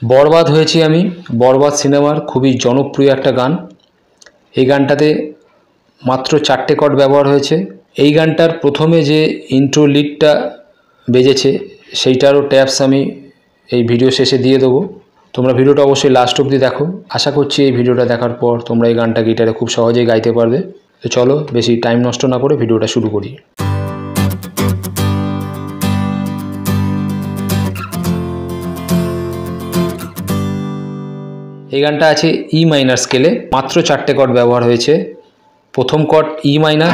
বরবাদ হয়েছি আমি। বরবাদ সিনেমার খুবই জনপ্রিয় একটা গান। এই গানটাতে মাত্র 4টে কর্ড ব্যবহার হয়েছে। এই গানটার প্রথমে যে ইন্ট্রো লিডটা বেজেছে সেইটারও ট্যাপস আমি এই ভিডিও শেষে দিয়ে দেবো। তোমরা ভিডিওটা অবশ্যই লাস্ট অবধি দেখো। আশা করছি এই ভিডিওটা দেখার পর তোমরা এই গানটা গিটারে খুব সহজেই গাইতে পারবে। তো চলো বেশি টাইম নষ্ট না করে ভিডিওটা শুরু করি। এই গানটা আছে ই মাইনার স্কেলে। মাত্র 4টে কর্ড ব্যবহার হয়েছে। প্রথম কর্ড ই মাইনার,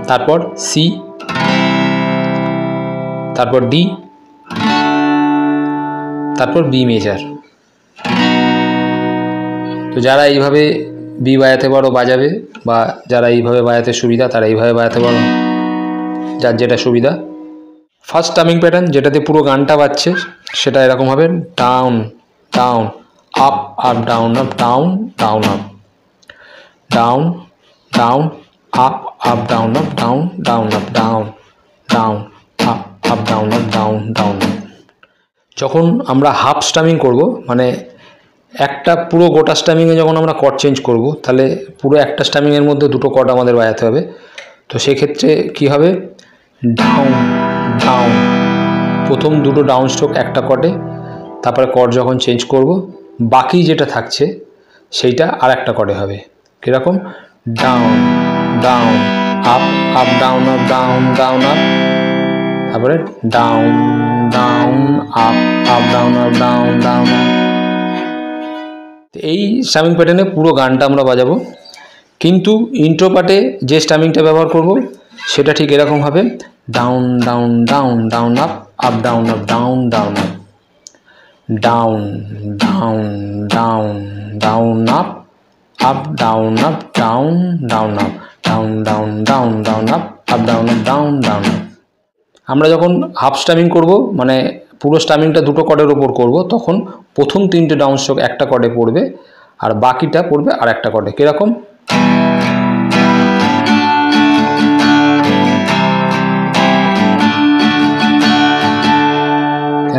তারপর সি, তারপর ডি, তারপর বি মেজার। তো যারা এইভাবে বি বাজাতে পারো বাজাবে, বা যারা এইভাবে বাজাতে সুবিধা তারা এইভাবে বাজাতে পারো, যার যেটা সুবিধা। ফার্স্ট স্টামিং প্যাটার্ন যেটাতে পুরো গানটা বাজছে সেটা এরকম হবে: down down up up down up down down up, down down up up down up down down up, down down up up down up down down up. যখন আমরা হাফ স্টামিং করব, মানে একটা পুরো গোটা স্টামিংয়ে যখন আমরা কর্ড চেঞ্জ করব, তাহলে পুরো একটা স্টামিংয়ের মধ্যে দুটো কর্ড আমাদের বাজাতে হবে। তো সেক্ষেত্রে কী হবে, ডাউন ডাউন, প্রথম দুটো ডাউন স্ট্রোক একটা কর্ডে, তারপরে কর্ড যখন চেঞ্জ করব বাকি যেটা থাকছে সেইটা আর একটা কর্ডে হবে। কীরকম, down down up up down up down down up, তারপরে down down up up down up down down up. এই স্টামিং প্যাটার্নে পুরো গানটা আমরা বাজাবো। কিন্তু ইন্ট্রো পার্টে যে স্টামিংটা ব্যবহার করব সেটা ঠিক এরকম হবে: down down down down up up down up down down up, down down down down up up down up down down up, down down down down up up down up down down up. আমরা যখন half স্টামিং করব, মানে পুরো স্টামিংটা দুটো কর্ডের ওপর করব, তখন প্রথম 3টে ডাউন স্ট্রোক একটা কর্ডে পড়বে আর বাকিটা পড়বে আর একটা কর্ডে। কীরকম,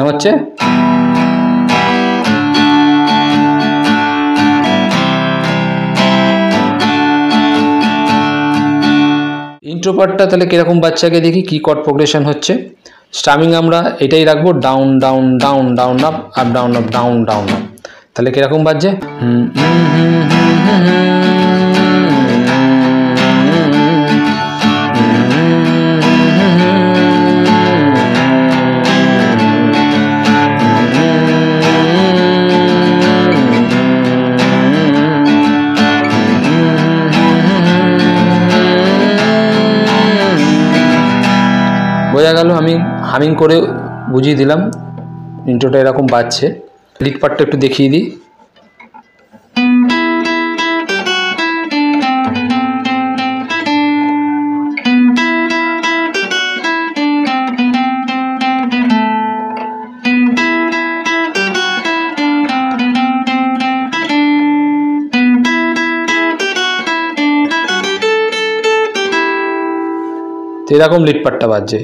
হচ্ছে ইন্ট্রো পার্টটা তাহলে কীরকম বাচ্চাকে দেখি কী কর্ড প্রোগ্রেশন হচ্ছে। স্টামিং আমরা এটাই রাখবো, down down down down up up down up down down up. তাহলে কীরকম বাজছে, বোঝা গেল? আমি হামিং করে বুঝিয়ে দিলাম ইন্ট্রোটা এরকম বাজছে। লিড পার্টটা একটু দেখিয়ে দিই। তো এরকম লিড পার্টটা বাজছে।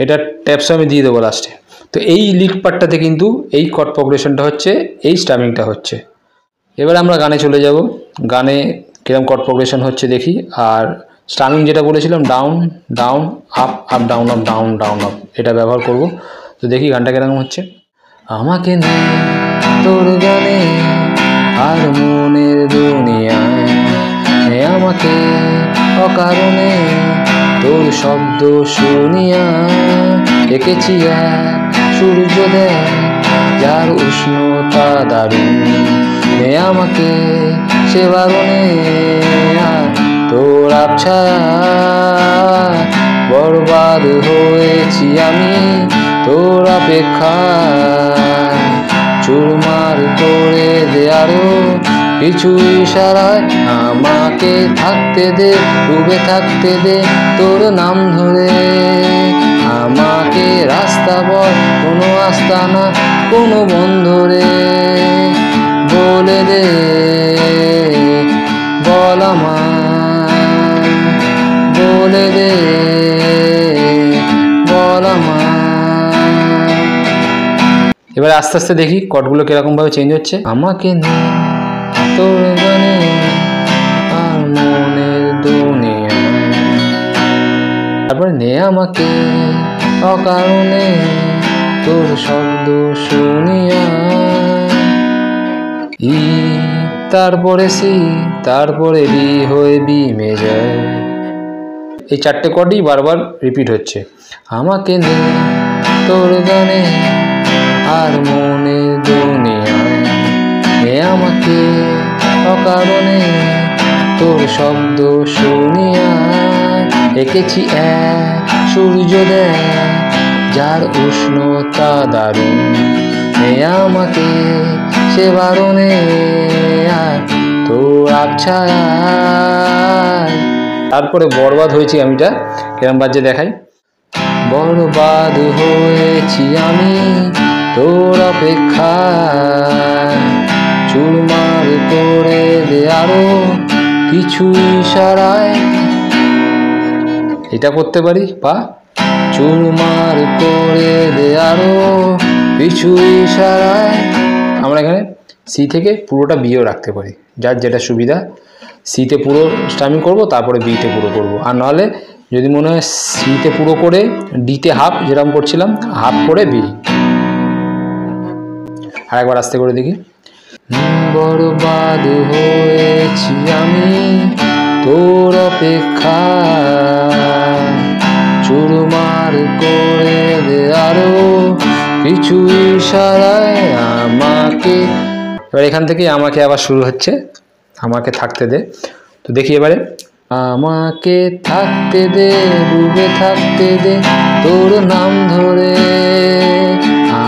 এটা ট্যাপস আমি দিয়ে দেবো লাস্টে। তো এই লিড পার্টটাতে কিন্তু এই কর্ড প্রোগ্রেশনটা হচ্ছে, এই স্টামিংটা হচ্ছে। এবার আমরা গানে চলে যাব। গানে কিরকম কর্ড প্রোগ্রেশন হচ্ছে দেখি। আর স্টামিং যেটা বলেছিলাম, down down up up down up down down up, এটা ব্যবহার করব। তো দেখি গানটা কিরকম হচ্ছে। আমাকে নে তোর গানে আর মনের দুনিয়ায়, আমাকে অকারণে তোর শব্দ শুনিয়া, এঁকেছি এক সূর্যোদয় যার উষ্ণতা দারুণ, আমাকে সে বারণে তোর আবছায়া, বরবাদ হয়েছি আমি তোর অপেক্ষায়, চুরমার করে দে আরো কিছু ইশারায়, আমাকে থাকতে দে ডুবে থাকতে দে তোর নাম ধরে, আমাকে রাস্তা বল কোনো আস্তানা কোনো বন্ধরে, বলে দে বল আমায়, বলে দে বল আমায়। এবার আস্তে আস্তে দেখি কর্ডগুলো কিরকমভাবে চেঞ্জ হচ্ছে। আমাকে নে তোর গানে আর মনের দুনিয়ায়, তারপরে নে আমাকে অকারণে তোর শব্দ শুনিয়া, ই তারপরে সি তারপরে বি হয়ে বি মেজর। এই চারটে কর্ডই বারবার রিপিট হচ্ছে। আমাকে নে তোর গানে আর মনে দুনিয়ায়, নে আমাকে অকারণে তোর শব্দ শুনিয়া, এঁকেছি এক সূর্যোদয় যার উষ্ণতা দারুণ, নে আমাকে সে বারণে তোর আবছায়ায়। তারপরে বরবাদ হয়েছি আমিটা কেরম বাজে দেখাই। বরবাদ হয়েছি আমি তোর অপেক্ষায়, চুরমার করে দে আরো কিছু ইশারায়, এটা করতে পারি, বা চুরমার করে দে আরো কিছু ইশারায়। আমরা এখানে সি থেকে পুরোটা বিও রাখতে পারি, যার যেটা সুবিধা। সিতে পুরো স্ট্রামিং করব, তারপরে বিতে পুরো করব। আর নাহলে যদি মনে হয় সিতে পুরো করে ডিতে হাফ, যেরকম করছিলাম হাফ করে বি। আর একবার আস্তে করে দেখি। বরবাদ হয়েছি আমি তোর অপেক্ষায়, চুরমার করে দে আরো কিছু ইশারায় আমাকে। এবার এখান থেকে আমাকে আবার শুরু হচ্ছে, আমাকে থাকতে দে। তো দেখি এবারে, আমাকে থাকতে দে ডুবে থাকতে দে তোর নাম ধরে,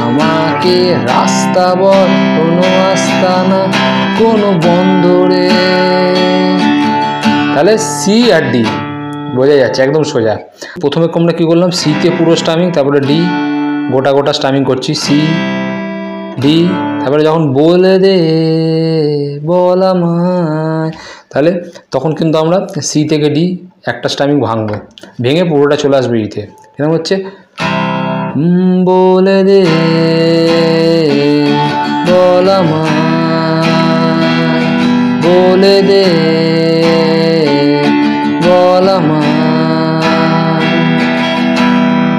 আমাকে রাস্তা বল কোনো আস্তানা কোনো বন্দরে। তাহলে সি আর ডি বোঝা যাচ্ছে, একদম সোজা। প্রথমে আমরা কি করলাম, সিতে পুরো স্ট্রামিং, তারপরে ডি গোটা গোটা স্ট্রামিং করছি, সি ডি, তারপরে যখন বলে দে বল আমায়, তাহলে তখন কিন্তু আমরা সি থেকে ডি একটা স্ট্রামিং ভাঙবো, ভেঙে পুরোটা চলে আসবে ইতে। এরকম হচ্ছে, বলে দে বল আমায়, বলে দে বল আমায়।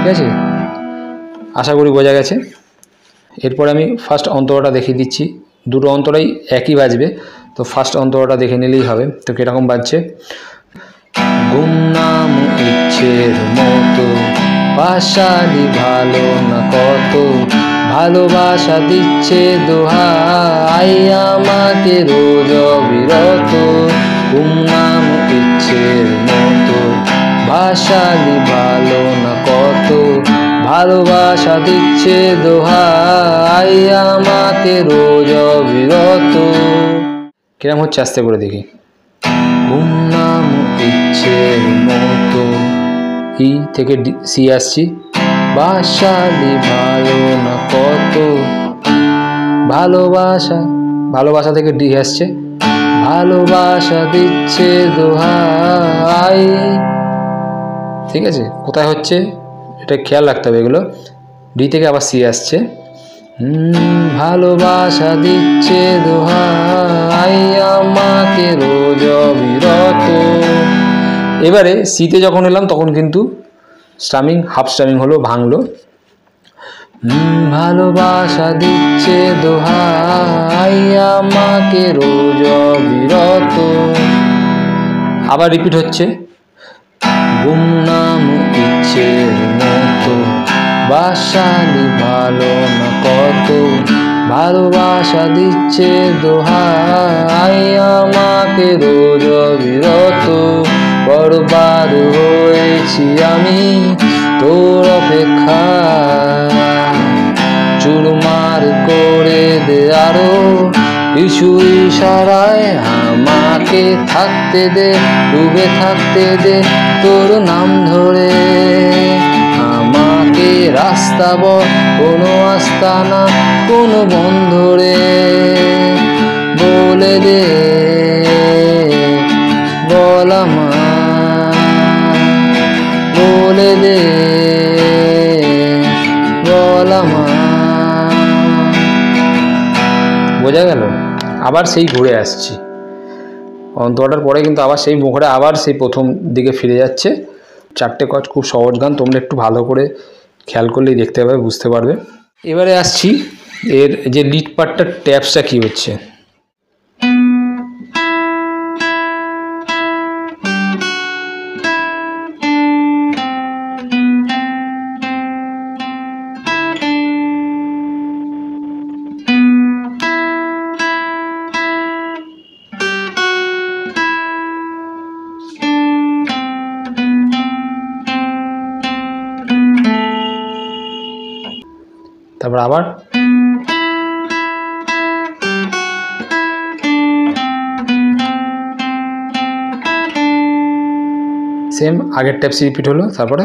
ঠিক আছে, আশা করি বোঝা গেছে। এরপরে আমি ফার্স্ট অন্তরাটা দেখিয়ে দিচ্ছি, দুটো অন্তরাই একই বাজবে, তো ফার্স্ট অন্তরাটা দেখে নিলেই হবে। তো কীরকম বাজছে, গুমনাম ইচ্ছের মতো পাশালি ভালো না কত, ভালোবাসা দিচ্ছে দোহাই আমাকে রোজ অবিরত, গুমনাম ইচ্ছের মতো ভাষালি ভালো না কত, ভালোবাসা দিচ্ছে দোহাই আমাকে রোজ অবিরত। কিরম হচ্ছে আস্তে করে দেখি। গুমনাম ইচ্ছের মতো, ই থেকে সি আসছি, বাসালি ভালো না কত, ভালোবাসা, ভালোবাসা থেকে ডি আসছে, ভালোবাসা দিচ্ছে দোহাই। ঠিক আছে, কোথায় হচ্ছে এটা খেয়াল রাখতে হবে এগুলো। ডি থেকে আবার সি আসছে, ভালোবাসা দিচ্ছে দোহাই আমাকে রোজ অবিরত। এবারে সিতে যখন এলাম তখন কিন্তু স্ট্রামিং হাফ স্ট্রামিং হলো, ভাঙলো, ভালোবাসা দিচ্ছে দোহাই আমাকে রোজ অবিরত। আবার রিপিট হচ্ছে, গুমনাম ইচ্ছের মতো বাসালি ভালো না কত, ভালোবাসা দিচ্ছে দোহাই আমাকে রোজ অবিরত, বরবাদ হয়েছি আমি তোর অপেক্ষায়, চুরমার করে দে আরো কিছু ইশারায়, আমাকে থাকতে দে ডুবে থাকতে দে তোর নাম ধরে, আমাকে রাস্তা বল কোনো আস্তানা কোনো বন্দরে, বলে দে বল আমায়, বলে দে বল আমায়। বোঝা গেল? আবার সেই ঘুরে আসছি, অন্তরাটার পরে কিন্তু আবার সেই মুখটা আবার সেই প্রথম দিকে ফিরে যাচ্ছে। 4টে কর্ড, খুব সহজ গান, তোমরা একটু ভালো করে খেয়াল করলেই দেখতে পাবে, বুঝতে পারবে। এবারে আসছি এর যে লিড পার্টটার ট্যাপসটা কী হচ্ছে। তারপর আবার সেম আগের ট্যাপসি রিপিট হলো, তারপরে